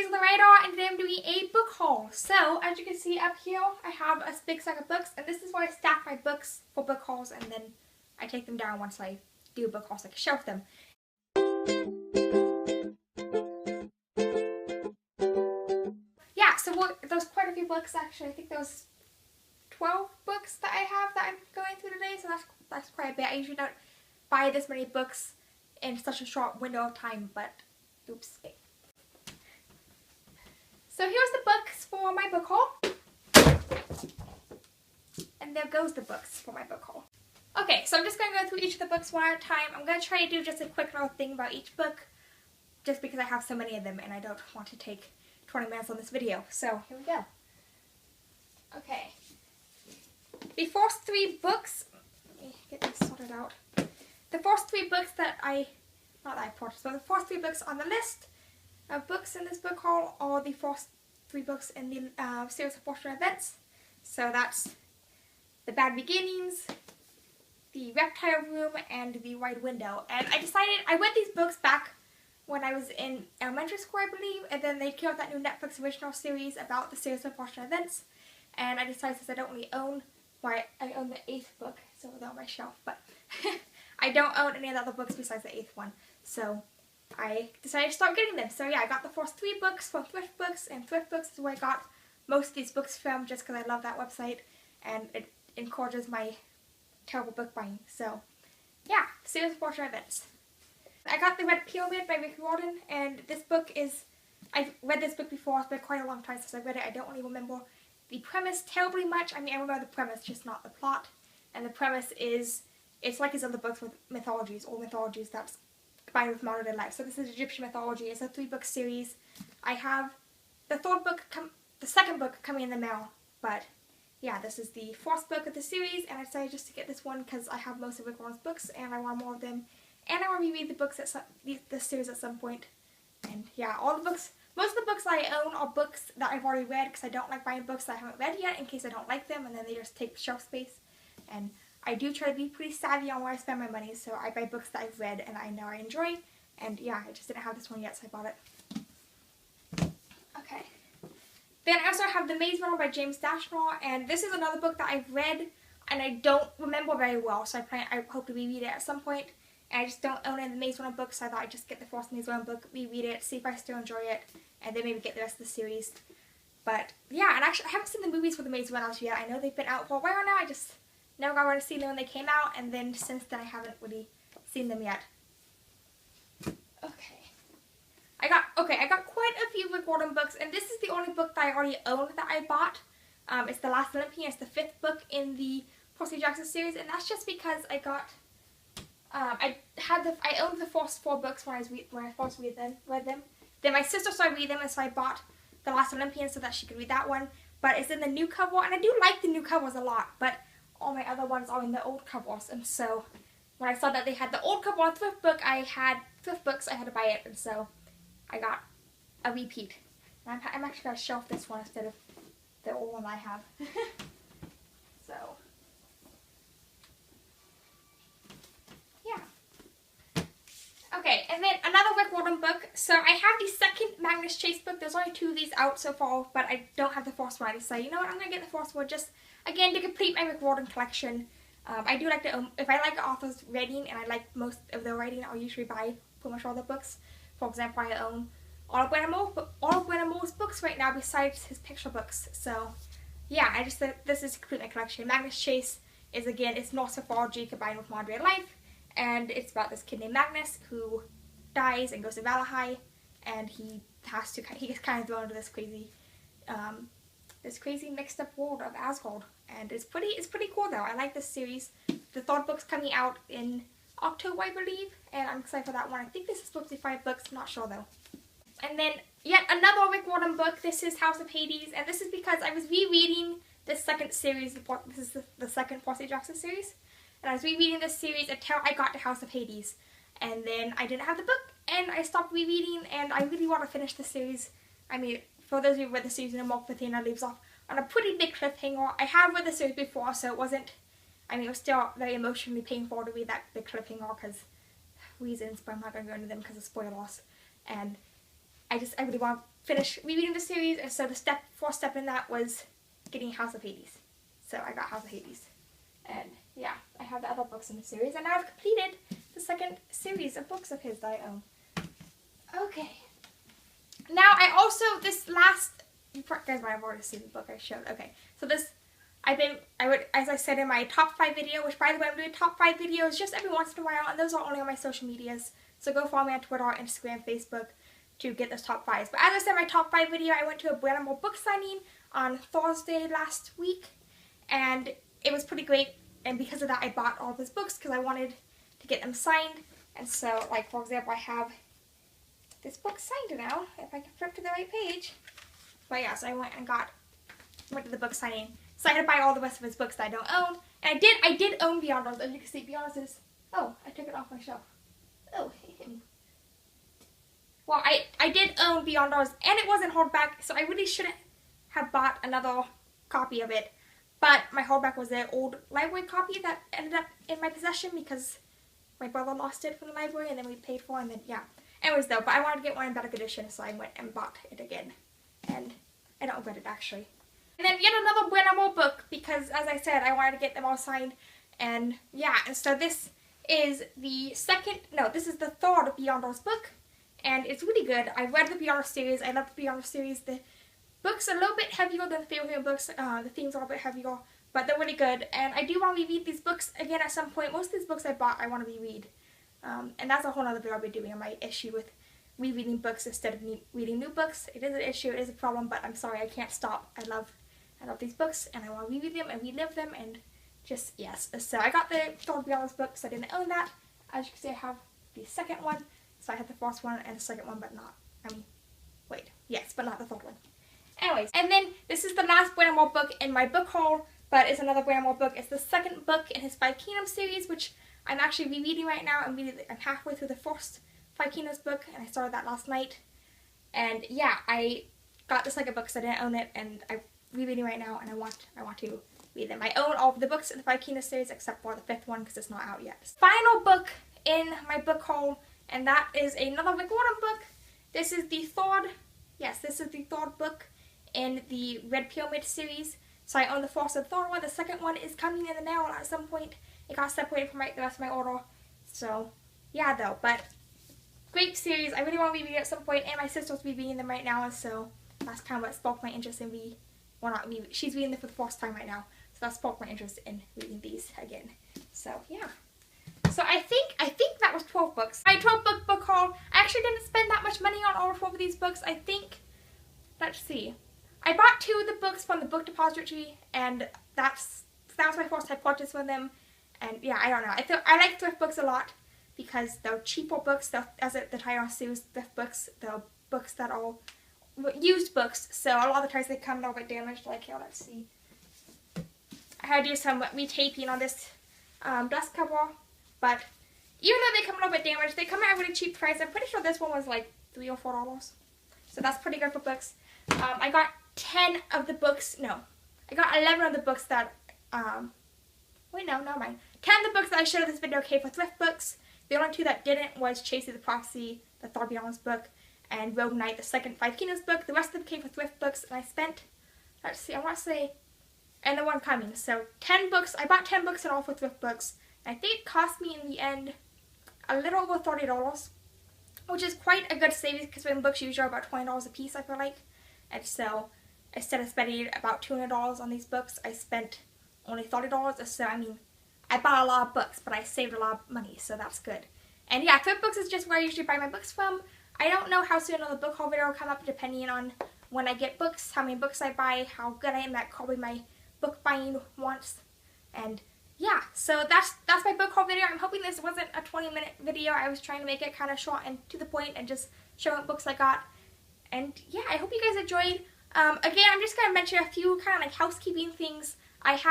Hazel the writer, and today I'm doing a book haul. So, as you can see up here, I have a big stack of books, and this is where I stack my books for book hauls, and then I take them down once I do a book haul so I can shelf them. Yeah, so there's quite a few books actually. I think there's 12 books that I have that I'm going through today, so that's quite a bit. I usually don't buy this many books in such a short window of time, but oops. So here's the books for my book haul. And there goes the books for my book haul. Okay, so I'm just going to go through each of the books one at a time. I'm going to try to do just a quick little thing about each book, just because I have so many of them and I don't want to take 20 minutes on this video. So here we go. Okay. The first three books, let me get this sorted out. The first three books that not that I purchased, but the first three books on the list of books in this book haul are the first three books in the series of Fortunate Events. So that's The Bad Beginnings, The Reptile Room, and The Wide Window. And I read these books back when I was in elementary school, I believe, and then they came out that new Netflix original series about the series of Fortunate Events. And I decided, since I don't really own, I own the 8th book, so they're on my shelf, but I don't own any of the other books besides the 8th one. So I decided to start getting them. So yeah, I got the first three books from Thrift Books, and Thrift Books is where I got most of these books from, just because I love that website and it encourages my terrible book buying. So yeah, series of Fortunate Events. I got The Red Pyramid by Rick Riordan, and this book is, I've read this book before. It's been quite a long time since I read it. I don't really remember the premise terribly much. I mean, I remember the premise, just not the plot. And the premise is, it's like his other books with mythologies, or mythologies that's combined with modern day life. So this is Egyptian mythology. It's a 3-book series. I have the second book coming in the mail, but yeah, this is the first book of the series, and I decided just to get this one because I have most of Rick Riordan's books, and I want more of them, and I want to reread the books this series at some point. And yeah, all the books, most of the books I own are books that I've already read, because I don't like buying books that I haven't read yet in case I don't like them, and then they just take shelf space. And I do try to be pretty savvy on where I spend my money, so I buy books that I've read and I know I enjoy. And yeah, I just didn't have this one yet, so I bought it. Okay. Then I also have The Maze Runner by James Dashner, and this is another book that I've read and I don't remember very well, so I hope to reread it at some point. And I just don't own any of the Maze Runner books, so I thought I'd just get the first Maze Runner book, reread it, see if I still enjoy it, and then maybe get the rest of the series. But yeah, and actually I haven't seen the movies for the Maze Runners yet. I know they've been out for a while now. I just never got around to seeing them when they came out, and then since then I haven't really seen them yet. I got quite a few Rick Riordan books, and this is the only book that I already own that I bought. It's The Last Olympian. It's the 5th book in the Percy Jackson series, and that's just because I got I owned the first 4 books when I first read them. Then my sister started reading them, and so I bought The Last Olympian so that she could read that one. But it's in the new cover, and I do like the new covers a lot, but all my other ones are in the old covers, and so when I saw that they had the old cover on Thrift Books, I had to buy it, and so I got a repeat. And I'm actually going to shelf this one instead of the old one I have. So yeah. Okay, and then another Rick Riordan book. So I have the second Magnus Chase book. There's only 2 of these out so far, but I don't have the first one. I decided, you know what, I'm going to get the first one just, again, to complete my Rick Riordan collection. I do like to, if I like an author's writing and I like most of their writing, I'll usually buy pretty much all their books. For example, I own all of Brandon Moore's books right now besides his picture books. So yeah, I just think this is to complete my collection. Magnus Chase is, again, it's Norse mythology combined with modern day life, and it's about this kid named Magnus who dies and goes to Valhalla, and he gets kind of thrown into this crazy mixed up world of Asgard, and it's pretty cool though. I like this series. The 3rd book's coming out in October, I believe, and I'm excited for that one. I think this is supposed to be 5 books, I'm not sure though. And then yet another Rick Riordan book. This is House of Hades, and this is because I was rereading the second series. This is the second Percy Jackson series, and I was rereading this series until I got to House of Hades, and then I didn't have the book, and I stopped rereading, and I really want to finish the series. I mean, for those who read the series, you know, Mark Pathina leaves off on a pretty big cliffhanger. I have read the series before, so it wasn't, I mean, it was still very emotionally painful to read that big cliffhanger because reasons, but I'm not going to go into them because of spoilers. And I really want finish rereading the series, and so the fourth step in that was getting House of Hades. So I got House of Hades. And yeah, I have the other books in the series, and now I've completed the second series of books of his that I own. Okay. Now I also, this last, you guys might have already seen the book I showed. Okay, so this, as I said in my top 5 video, which by the way, I'm doing top 5 videos just every once in a while, and those are only on my social medias. So go follow me on Twitter, Instagram, Facebook to get those top 5s. But as I said in my top 5 video, I went to a Bookhaul book signing on Thursday last week, and it was pretty great. And because of that, I bought all of his books because I wanted to get them signed. And so, like, for example, I have this book signed now, if I can flip to the right page. But yeah, so I went to the book signing. So I had to buy all the rest of his books that I don't own. And I did own Beyond Ours. As you can see, Beyond Ours is, oh, I took it off my shelf. Oh, well, I did own Beyond Ours, and it wasn't hardback, so I really shouldn't have bought another copy of it. But my hardback was an old library copy that ended up in my possession because my brother lost it from the library, and then we paid for it, and then, yeah. Anyways, though, but I wanted to get one in better condition, so I went and bought it again. And I don't regret it, actually. And then yet another Bookhaul book, because, as I said, I wanted to get them all signed. And, yeah, and so this is the third Beyond Ours book. And it's really good. I read the Beyond Ours series. I love the Beyond Ours series. The books are a little bit heavier than the Favorite books. The themes are a bit heavier, but they're really good. And I do want to reread these books again at some point. Most of these books I bought, I want to reread. And that's a whole other video I'll be doing on my issue with rereading books instead of reading new books. It is an issue, it is a problem, but I'm sorry, I can't stop. I love these books, and I want to reread them and relive them, and just, yes. So I got the third Beyond Ours book, so I didn't own that. As you can see, I have the second one. So I have the first one and the second one, but not, but not the third one. Anyways, and then this is the last Bookhaul book in my book haul, but it's another Bookhaul book. It's the second book in his 5 Kingdoms series, which I'm actually rereading right now. I'm halfway through the first 5 Kingdoms book, and I started that last night. And yeah, I got the second book because I didn't own it, and I'm rereading right now, and I want to read them. I own all of the books in the 5 Kingdoms series except for the 5th one because it's not out yet. Final book in my book haul, and that is another Rick Warren book. This is the third book in the Red Pyramid series. So I own the first and third one. The second one is coming in the mail at some point. It got separated from the rest of my order. So, yeah, though. But, great series. I really want to reread it at some point, and my sister's rereading them right now, and so that's kind of what sparked my interest in she's reading them for the first time right now. So that sparked my interest in reading these again. So, yeah. So I think that was 12 books. My 12 book haul. I actually didn't spend that much money on all 12 of these books. I think, let's see. I bought 2 of the books from the book depository, and that was my first time purchase with them. And yeah, I don't know. I like thrift books a lot because they're cheaper books. As the title says, thrift books. They're books that are used books. So a lot of the times they come a little bit damaged. Like here, let's see. I had to do some retaping on this dust cover. But even though they come a little bit damaged, they come at a really cheap price. I'm pretty sure this one was like $3 or $4. So that's pretty good for books. I got 10 of the books. No, I got 11 of the books that. Wait, no, never mind. 10 of the books that I showed in this video came for thrift books. The only 2 that didn't was Chasing the Prophecy, the third Beyond Ours book, and Rogue Knight, the second 5 Kingdoms book. The rest of them came for thrift books, and I spent, let's see, I want to say, and the one coming. So 10 books. I bought 10 books and all for thrift books. I think it cost me in the end a little over $30, which is quite a good savings because when books usually are about $20 a piece, I feel like. And so instead of spending about $200 on these books, I spent only $30. So I mean, I bought a lot of books, but I saved a lot of money, so that's good. And yeah, thrift books is just where I usually buy my books from. I don't know how soon another book haul video will come up depending on when I get books, how many books I buy, how good I am at calling my book buying wants, and yeah, so that's my book haul video. I'm hoping this wasn't a 20-minute video. I was trying to make it kind of short and to the point and just show what books I got. And yeah, I hope you guys enjoyed. Again, I'm just going to mention a few kind of like housekeeping things. I've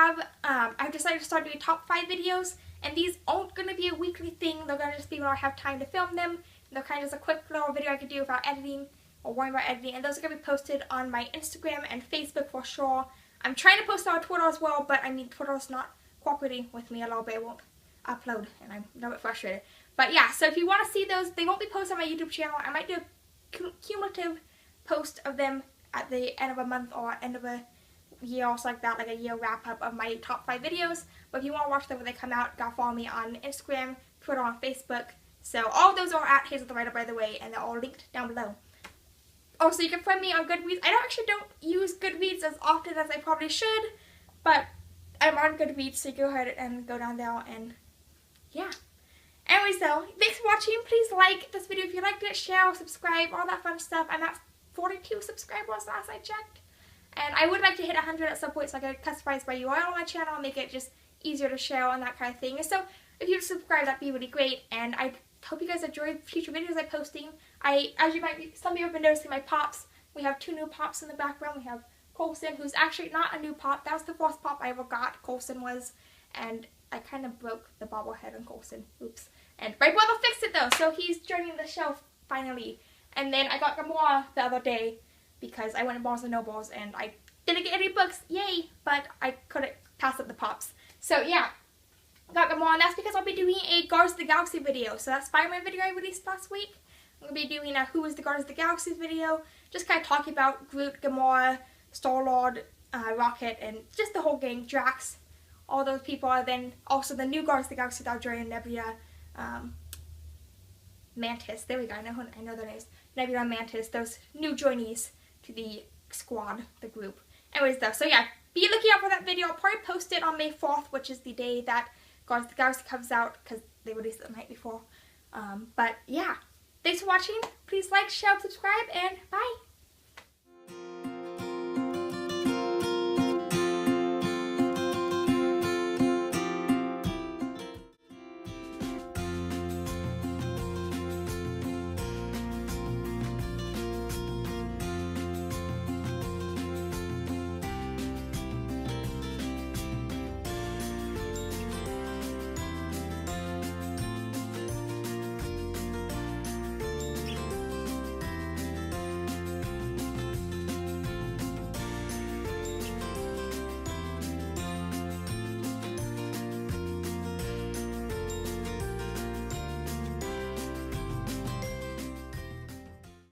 decided to start doing top 5 videos, and these aren't going to be a weekly thing. They're going to just be when I have time to film them. They're kind of just a quick little video I could do without editing or worrying about editing. And those are going to be posted on my Instagram and Facebook for sure. I'm trying to post on Twitter as well, but I mean, Twitter's not cooperating with me a little bit. It won't upload, and I'm a little bit frustrated. But yeah, so if you want to see those, they won't be posted on my YouTube channel. I might do a cumulative post of them at the end of a month or end of a year or like that, like a year wrap up of my top 5 videos. But if you want to watch them when they come out, gotta follow me on Instagram, Twitter, on Facebook. So all of those are at Hazel the Writer, by the way, and they're all linked down below. Also, you can find me on Goodreads. I don't use Goodreads as often as I probably should, but I'm on Goodreads, so you go ahead and go down there, and yeah. Anyways though, thanks for watching. Please like this video if you liked it, share, subscribe, all that fun stuff. I'm at 42 subscribers last I checked. And I would like to hit 100 at some point so I can customize my UI on my channel and make it just easier to share and that kind of thing. So if you subscribe, that'd be really great. And I hope you guys enjoy future videos I'm posting. As you might be, some of you have been noticing my pops. We have 2 new pops in the background. We have Colson, who's actually not a new pop. That was the first pop I ever got, Colson was. And I kind of broke the bobblehead on Colson. Oops. And my brother fixed it though, so he's joining the shelf finally. And then I got Gamora the other day because I went to Barnes & Nobles and I didn't get any books, yay, but I couldn't pass up the pops. So yeah, got Gamora, and that's because I'll be doing a Guardians of the Galaxy video. So that Spider-Man video I released last week, I'm going to be doing a Who is the Guardians of the Galaxy video, just kind of talking about Groot, Gamora, Star-Lord, Rocket, and just the whole gang, Drax, all those people, and then also the new Guardians of the Galaxy that are joining Nebula, Mantis, there we go, I know their names, Nebula and Mantis, those new joinees to the squad, the group. Anyways though, so yeah, be looking out for that video. I'll probably post it on May 4th, which is the day that Guardians of the Galaxy comes out, because they released it the night before. But yeah, thanks for watching. Please like, share, subscribe, and